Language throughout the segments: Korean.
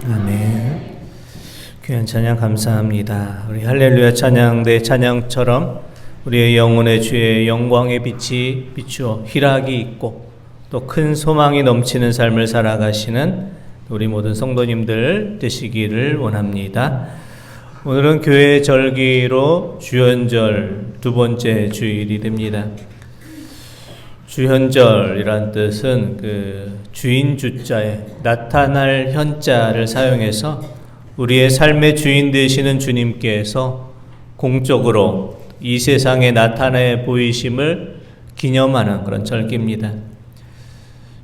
아멘. 귀한 찬양 감사합니다. 우리 할렐루야 찬양대 찬양처럼 우리의 영혼의 주의 영광의 빛이 비추어 희락이 있고 또 큰 소망이 넘치는 삶을 살아가시는 우리 모든 성도님들 되시기를 원합니다. 오늘은 교회 절기로 주현절 두 번째 주일이 됩니다. 주현절이란 뜻은 주인 주자에 나타날 현자를 사용해서 우리의 삶의 주인 되시는 주님께서 공적으로 이 세상에 나타내 보이심을 기념하는 그런 절기입니다.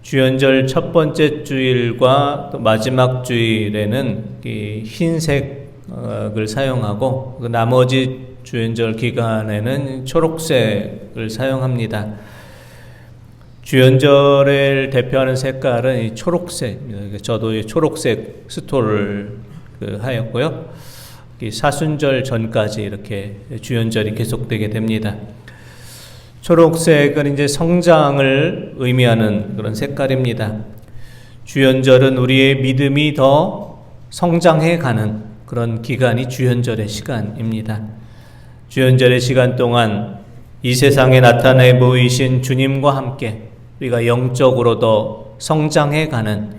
주현절 첫 번째 주일과 또 마지막 주일에는 흰색을 사용하고 나머지 주현절 기간에는 초록색을 사용합니다. 주현절을 대표하는 색깔은 이 초록색입니다. 저도 이 초록색 스토를 하였고요. 사순절 전까지 이렇게 주현절이 계속되게 됩니다. 초록색은 이제 성장을 의미하는 그런 색깔입니다. 주현절은 우리의 믿음이 더 성장해 가는 그런 기간이 주현절의 시간입니다. 주현절의 시간 동안 이 세상에 나타내 보이신 주님과 함께 우리가 영적으로 더 성장해 가는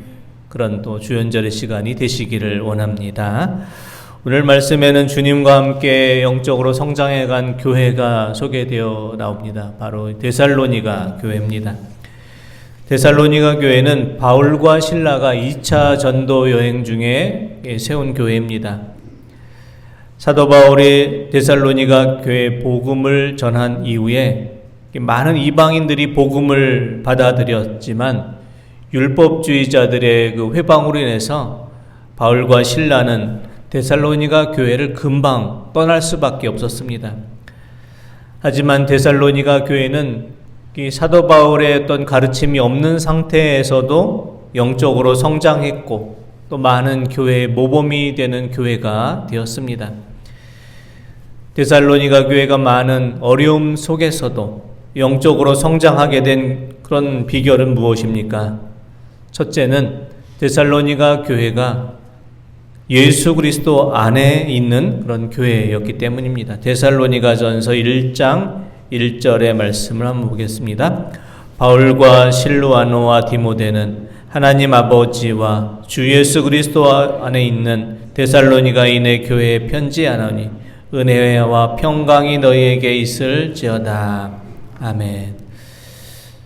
그런 또 주현절의 시간이 되시기를 원합니다. 오늘 말씀에는 주님과 함께 영적으로 성장해 간 교회가 소개되어 나옵니다. 바로 데살로니가 교회입니다. 데살로니가 교회는 바울과 실라가 2차 전도 여행 중에 세운 교회입니다. 사도 바울이 데살로니가 교회 복음을 전한 이후에 많은 이방인들이 복음을 받아들였지만 율법주의자들의 회방으로 인해서 바울과 실라는 데살로니가 교회를 금방 떠날 수밖에 없었습니다. 하지만 데살로니가 교회는 사도 바울의 어떤 가르침이 없는 상태에서도 영적으로 성장했고 또 많은 교회의 모범이 되는 교회가 되었습니다. 데살로니가 교회가 많은 어려움 속에서도 영적으로 성장하게 된 그런 비결은 무엇입니까? 첫째는 데살로니가 교회가 예수 그리스도 안에 있는 그런 교회였기 때문입니다. 데살로니가전서 1장 1절의 말씀을 한번 보겠습니다. 바울과 실루아노와 디모데는 하나님 아버지와 주 예수 그리스도 안에 있는 데살로니가인의 교회에 편지하노니 은혜와 평강이 너희에게 있을지어다. 아멘.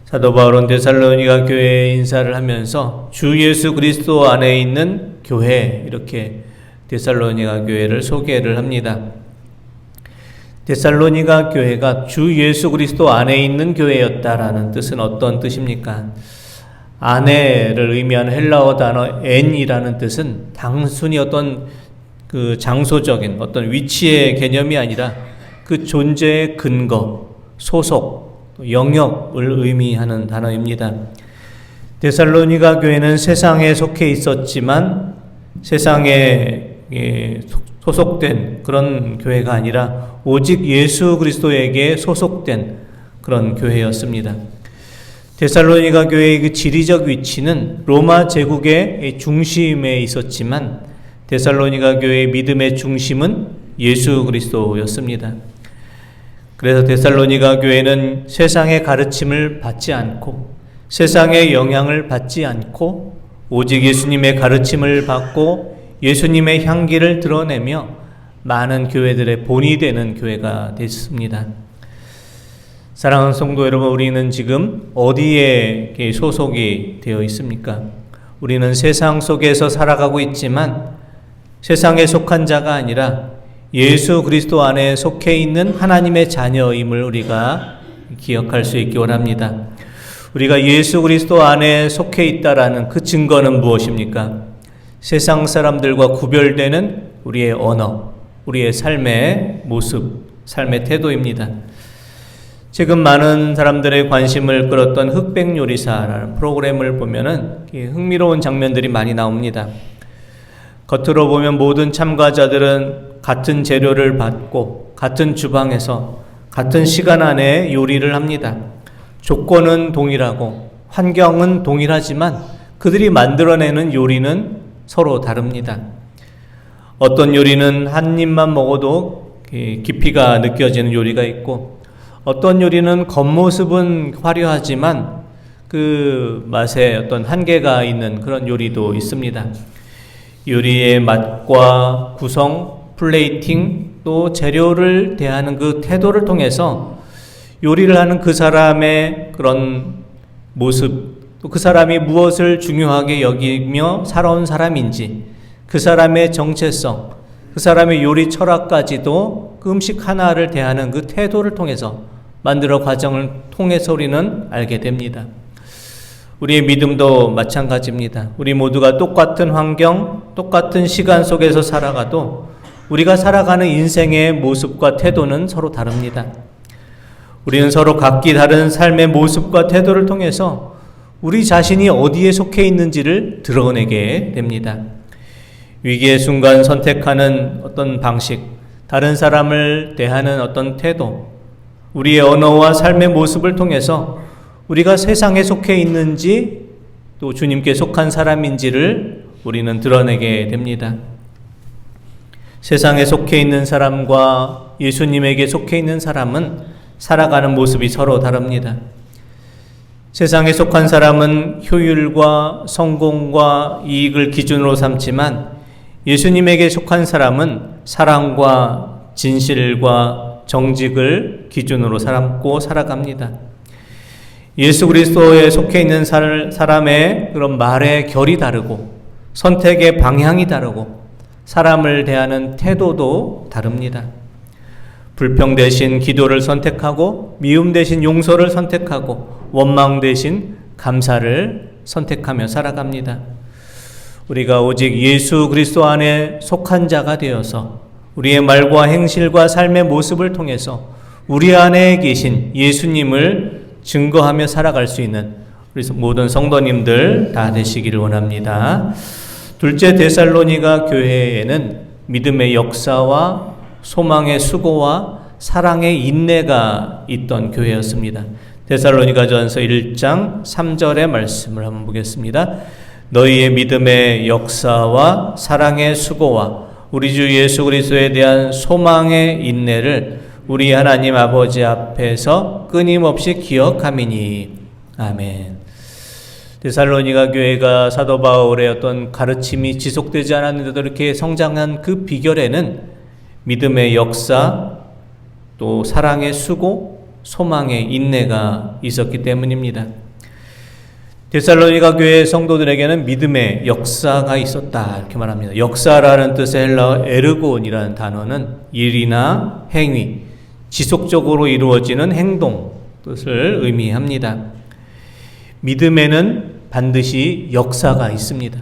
사도 바울은 데살로니가 교회에 인사를 하면서 주 예수 그리스도 안에 있는 교회, 이렇게 데살로니가 교회를 소개를 합니다. 데살로니가 교회가 주 예수 그리스도 안에 있는 교회였다라는 뜻은 어떤 뜻입니까? 안에를 의미하는 헬라어 단어 엔이라는 뜻은 단순히 어떤 장소적인 어떤 위치의 개념이 아니라 그 존재의 근거, 소속, 영역을 의미하는 단어입니다. 데살로니가 교회는 세상에 속해 있었지만 세상에 소속된 그런 교회가 아니라 오직 예수 그리스도에게 소속된 그런 교회였습니다. 데살로니가 교회의 그 지리적 위치는 로마 제국의 중심에 있었지만 데살로니가 교회의 믿음의 중심은 예수 그리스도였습니다. 그래서 데살로니가 교회는 세상의 가르침을 받지 않고 세상의 영향을 받지 않고 오직 예수님의 가르침을 받고 예수님의 향기를 드러내며 많은 교회들의 본이 되는 교회가 됐습니다. 사랑하는 성도 여러분, 우리는 지금 어디에 소속이 되어 있습니까? 우리는 세상 속에서 살아가고 있지만 세상에 속한 자가 아니라 예수 그리스도 안에 속해 있는 하나님의 자녀임을 우리가 기억할 수 있기 원합니다. 우리가 예수 그리스도 안에 속해 있다라는 그 증거는 무엇입니까? 세상 사람들과 구별되는 우리의 언어, 우리의 삶의 모습, 삶의 태도입니다. 최근 많은 사람들의 관심을 끌었던 흑백 요리사라는 프로그램을 보면은 흥미로운 장면들이 많이 나옵니다. 겉으로 보면 모든 참가자들은 같은 재료를 받고 같은 주방에서 같은 시간 안에 요리를 합니다. 조건은 동일하고 환경은 동일하지만 그들이 만들어내는 요리는 서로 다릅니다. 어떤 요리는 한 입만 먹어도 깊이가 느껴지는 요리가 있고, 어떤 요리는 겉모습은 화려하지만 그 맛에 어떤 한계가 있는 그런 요리도 있습니다. 요리의 맛과 구성, 플레이팅, 또 재료를 대하는 그 태도를 통해서 요리를 하는 그 사람의 그런 모습, 또 그 사람이 무엇을 중요하게 여기며 살아온 사람인지, 그 사람의 정체성, 그 사람의 요리 철학까지도 그 음식 하나를 대하는 그 태도를 통해서 만들어 과정을 통해서 우리는 알게 됩니다. 우리의 믿음도 마찬가지입니다. 우리 모두가 똑같은 환경, 똑같은 시간 속에서 살아가도 우리가 살아가는 인생의 모습과 태도는 서로 다릅니다. 우리는 서로 각기 다른 삶의 모습과 태도를 통해서 우리 자신이 어디에 속해 있는지를 드러내게 됩니다. 위기의 순간 선택하는 어떤 방식, 다른 사람을 대하는 어떤 태도, 우리의 언어와 삶의 모습을 통해서 우리가 세상에 속해 있는지 또 주님께 속한 사람인지를 우리는 드러내게 됩니다. 세상에 속해 있는 사람과 예수님에게 속해 있는 사람은 살아가는 모습이 서로 다릅니다. 세상에 속한 사람은 효율과 성공과 이익을 기준으로 삼지만 예수님에게 속한 사람은 사랑과 진실과 정직을 기준으로 삼고 살아갑니다. 예수 그리스도에 속해 있는 사람의 그런 말의 결이 다르고 선택의 방향이 다르고 사람을 대하는 태도도 다릅니다. 불평 대신 기도를 선택하고 미움 대신 용서를 선택하고 원망 대신 감사를 선택하며 살아갑니다. 우리가 오직 예수 그리스도 안에 속한 자가 되어서 우리의 말과 행실과 삶의 모습을 통해서 우리 안에 계신 예수님을 증거하며 살아갈 수 있는 우리 모든 성도님들 다 되시기를 원합니다. 둘째 데살로니가 교회에는 믿음의 역사와 소망의 수고와 사랑의 인내가 있던 교회였습니다. 데살로니가전서 1장 3절의 말씀을 한번 보겠습니다. 너희의 믿음의 역사와 사랑의 수고와 우리 주 예수 그리스도에 대한 소망의 인내를 우리 하나님 아버지 앞에서 끊임없이 기억함이니. 아멘. 데살로니가 교회가 사도 바울의 어떤 가르침이 지속되지 않았는데도 이렇게 성장한 그 비결에는 믿음의 역사, 또 사랑의 수고, 소망의 인내가 있었기 때문입니다. 데살로니가 교회 성도들에게는 믿음의 역사가 있었다 이렇게 말합니다. 역사라는 뜻의 헬라어 에르곤이라는 단어는 일이나 행위, 지속적으로 이루어지는 행동 뜻을 의미합니다. 믿음에는 반드시 역사가 있습니다.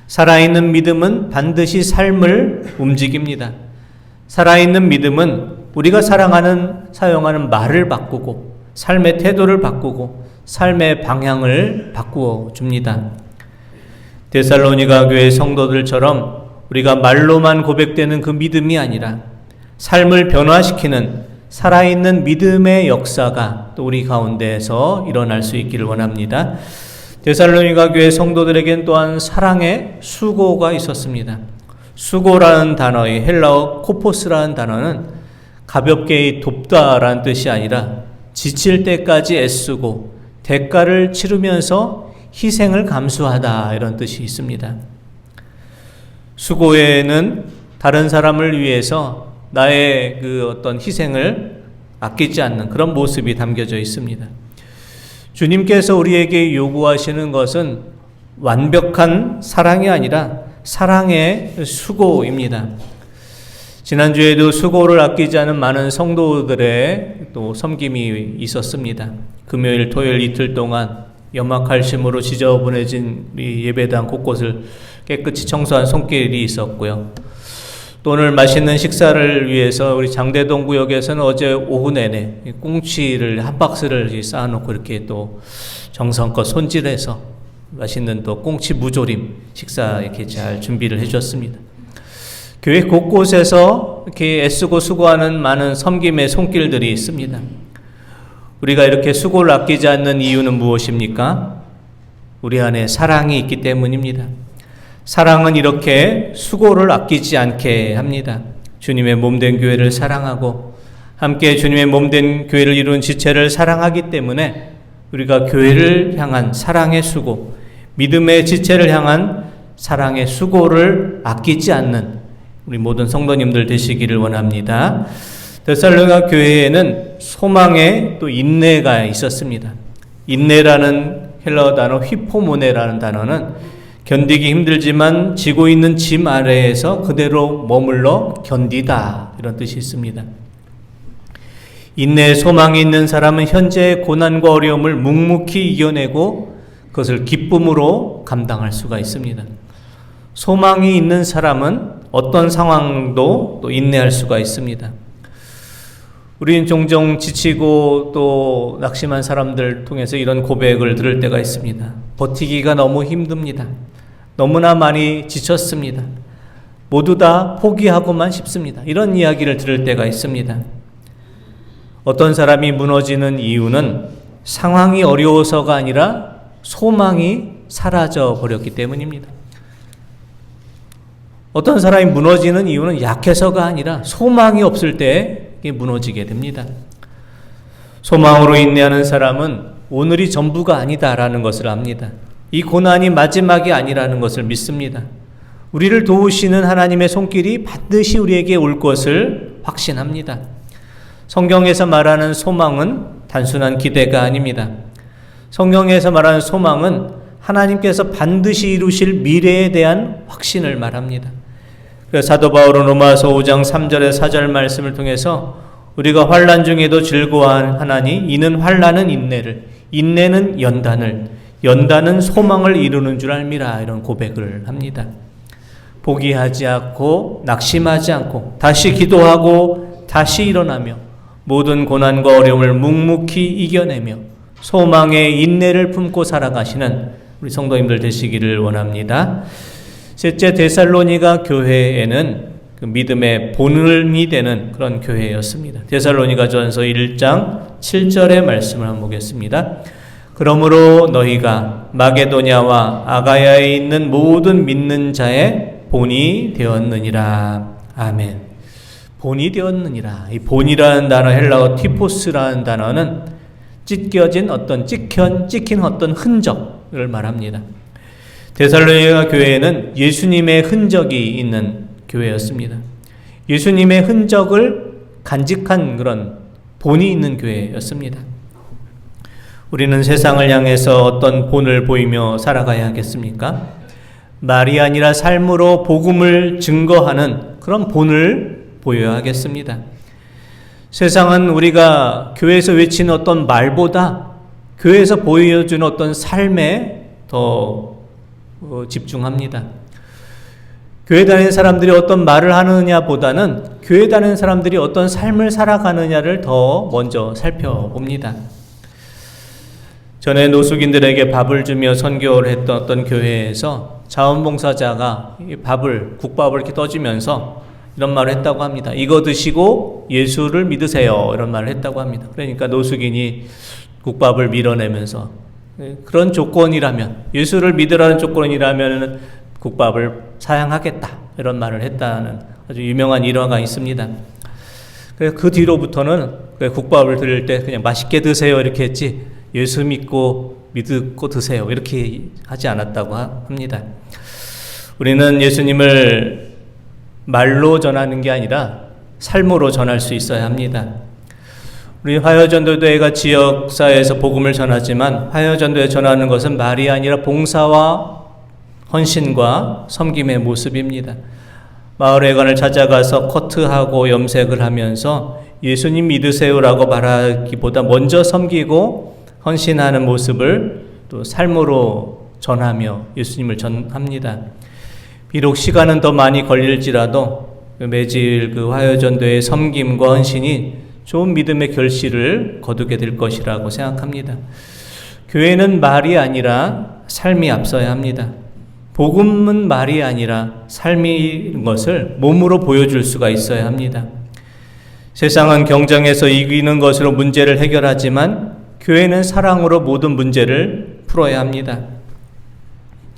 살아있는 믿음은 반드시 삶을 움직입니다. 살아있는 믿음은 우리가 사용하는 말을 바꾸고 삶의 태도를 바꾸고 삶의 방향을 바꾸어 줍니다. 데살로니가 교회 성도들처럼 우리가 말로만 고백되는 그 믿음이 아니라 삶을 변화시키는 살아있는 믿음의 역사가 또 우리 가운데에서 일어날 수 있기를 원합니다. 데살로니가 교회 성도들에겐 또한 사랑의 수고가 있었습니다. 수고라는 단어의 헬라어 코포스라는 단어는 가볍게 돕다라는 뜻이 아니라 지칠 때까지 애쓰고 대가를 치르면서 희생을 감수하다 이런 뜻이 있습니다. 수고에는 다른 사람을 위해서 나의 그 어떤 희생을 아끼지 않는 그런 모습이 담겨져 있습니다. 주님께서 우리에게 요구하시는 것은 완벽한 사랑이 아니라 사랑의 수고입니다. 지난주에도 수고를 아끼지 않은 많은 성도들의 또 섬김이 있었습니다. 금요일, 토요일 이틀 동안 염화칼슘으로 지저분해진 우리 예배당 곳곳을 깨끗이 청소한 손길이 있었고요. 또 오늘 맛있는 식사를 위해서 우리 장대동 구역에서는 어제 오후 내내 꽁치를 한 박스를 쌓아놓고 이렇게 또 정성껏 손질해서 맛있는 또 꽁치 무조림 식사 이렇게 잘 준비를 해줬습니다. 교회 곳곳에서 이렇게 애쓰고 수고하는 많은 섬김의 손길들이 있습니다. 우리가 이렇게 수고를 아끼지 않는 이유는 무엇입니까? 우리 안에 사랑이 있기 때문입니다. 사랑은 이렇게 수고를 아끼지 않게 합니다. 주님의 몸된 교회를 사랑하고 함께 주님의 몸된 교회를 이룬 지체를 사랑하기 때문에 우리가 교회를 향한 사랑의 수고, 믿음의 지체를 향한 사랑의 수고를 아끼지 않는 우리 모든 성도님들 되시기를 원합니다. 데살로니가 교회에는 소망의 또 인내가 있었습니다. 인내라는 헬라어 단어 휘포모네라는 단어는 견디기 힘들지만 지고 있는 짐 아래에서 그대로 머물러 견디다, 이런 뜻이 있습니다. 인내에 소망이 있는 사람은 현재의 고난과 어려움을 묵묵히 이겨내고 그것을 기쁨으로 감당할 수가 있습니다. 소망이 있는 사람은 어떤 상황도 또 인내할 수가 있습니다. 우리는 종종 지치고 또 낙심한 사람들 통해서 이런 고백을 들을 때가 있습니다. 버티기가 너무 힘듭니다. 너무나 많이 지쳤습니다. 모두 다 포기하고만 싶습니다. 이런 이야기를 들을 때가 있습니다. 어떤 사람이 무너지는 이유는 상황이 어려워서가 아니라 소망이 사라져 버렸기 때문입니다. 어떤 사람이 무너지는 이유는 약해서가 아니라 소망이 없을 때 무너지게 됩니다. 소망으로 인내하는 사람은 오늘이 전부가 아니다라는 것을 압니다. 이 고난이 마지막이 아니라는 것을 믿습니다. 우리를 도우시는 하나님의 손길이 반드시 우리에게 올 것을 확신합니다. 성경에서 말하는 소망은 단순한 기대가 아닙니다. 성경에서 말하는 소망은 하나님께서 반드시 이루실 미래에 대한 확신을 말합니다. 그래서 사도 바울은 로마서 5장 3절에 4절 말씀을 통해서 우리가 환난 중에도 즐거워하나니 이는 환난은 인내를, 인내는 연단을, 연단은 소망을 이루는 줄 알미라, 이런 고백을 합니다. 포기하지 않고 낙심하지 않고 다시 기도하고 다시 일어나며 모든 고난과 어려움을 묵묵히 이겨내며 소망의 인내를 품고 살아가시는 우리 성도님들 되시기를 원합니다. 셋째, 데살로니가 교회에는 그 믿음의 본음이 되는 그런 교회였습니다. 데살로니가전서 1장 7절의 말씀을 한번 보겠습니다. 그러므로 너희가 마게도냐와 아가야에 있는 모든 믿는 자의 본이 되었느니라. 아멘. 본이 되었느니라. 이 본이라는 단어, 헬라어 티포스라는 단어는 찢겨진 어떤 찍힌 어떤 흔적을 말합니다. 데살로니가 교회에는 예수님의 흔적이 있는 교회였습니다. 예수님의 흔적을 간직한 그런 본이 있는 교회였습니다. 우리는 세상을 향해서 어떤 본을 보이며 살아가야 하겠습니까? 말이 아니라 삶으로 복음을 증거하는 그런 본을 보여야 하겠습니다. 세상은 우리가 교회에서 외치는 어떤 말보다 교회에서 보여주는 어떤 삶에 더 집중합니다. 교회 다니는 사람들이 어떤 말을 하느냐보다는 교회 다니는 사람들이 어떤 삶을 살아가느냐를 더 먼저 살펴봅니다. 전에 노숙인들에게 밥을 주며 선교를 했던 어떤 교회에서 자원봉사자가 국밥을 이렇게 떠주면서 이런 말을 했다고 합니다. 이거 드시고 예수를 믿으세요, 이런 말을 했다고 합니다. 그러니까 노숙인이 국밥을 밀어내면서 그런 조건이라면, 예수를 믿으라는 조건이라면 국밥을 사양하겠다, 이런 말을 했다는 아주 유명한 일화가 있습니다. 그래서 그 뒤로부터는 국밥을 드릴 때 그냥 맛있게 드세요 이렇게 했지, 예수 믿고 드세요 이렇게 하지 않았다고 합니다. 우리는 예수님을 말로 전하는 게 아니라 삶으로 전할 수 있어야 합니다. 우리 화요전도회가 지역사회에서 복음을 전하지만 화요전도회 전하는 것은 말이 아니라 봉사와 헌신과 섬김의 모습입니다. 마을회관을 찾아가서 커트하고 염색을 하면서 예수님 믿으세요라고 말하기보다 먼저 섬기고 헌신하는 모습을 또 삶으로 전하며 예수님을 전합니다. 비록 시간은 더 많이 걸릴지라도 매질 화요전도의 섬김과 헌신이 좋은 믿음의 결실을 거두게 될 것이라고 생각합니다. 교회는 말이 아니라 삶이 앞서야 합니다. 복음은 말이 아니라 삶인 것을 몸으로 보여줄 수가 있어야 합니다. 세상은 경쟁에서 이기는 것으로 문제를 해결하지만 교회는 사랑으로 모든 문제를 풀어야 합니다.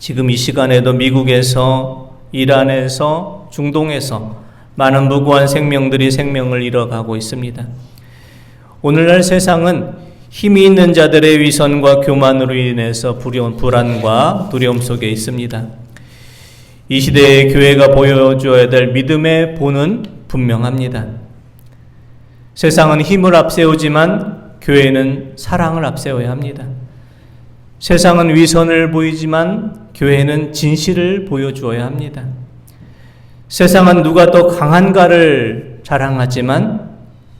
지금 이 시간에도 미국에서, 이란에서, 중동에서 많은 무고한 생명들이 생명을 잃어가고 있습니다. 오늘날 세상은 힘이 있는 자들의 위선과 교만으로 인해서 불안과 두려움 속에 있습니다. 이 시대의 교회가 보여줘야 될 믿음의 본은 분명합니다. 세상은 힘을 앞세우지만 교회는 사랑을 앞세워야 합니다. 세상은 위선을 보이지만 교회는 진실을 보여주어야 합니다. 세상은 누가 더 강한가를 자랑하지만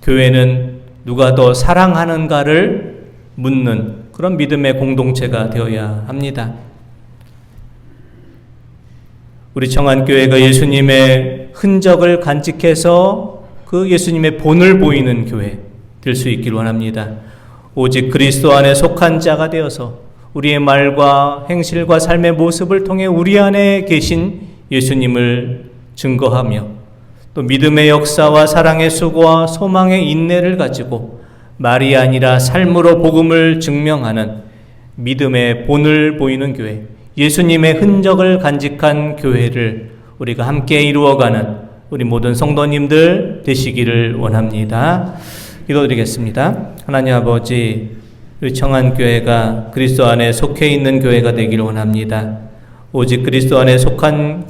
교회는 누가 더 사랑하는가를 묻는 그런 믿음의 공동체가 되어야 합니다. 우리 청안교회가 예수님의 흔적을 간직해서 그 예수님의 본을 보이는 교회 될 수 있길 원합니다. 오직 그리스도 안에 속한 자가 되어서 우리의 말과 행실과 삶의 모습을 통해 우리 안에 계신 예수님을 증거하며 또 믿음의 역사와 사랑의 수고와 소망의 인내를 가지고 말이 아니라 삶으로 복음을 증명하는 믿음의 본을 보이는 교회, 예수님의 흔적을 간직한 교회를 우리가 함께 이루어가는 우리 모든 성도님들 되시기를 원합니다. 기도드리겠습니다. 하나님 아버지, 우리 청안교회가 그리스도 안에 속해 있는 교회가 되기를 원합니다. 오직 그리스도 안에 속한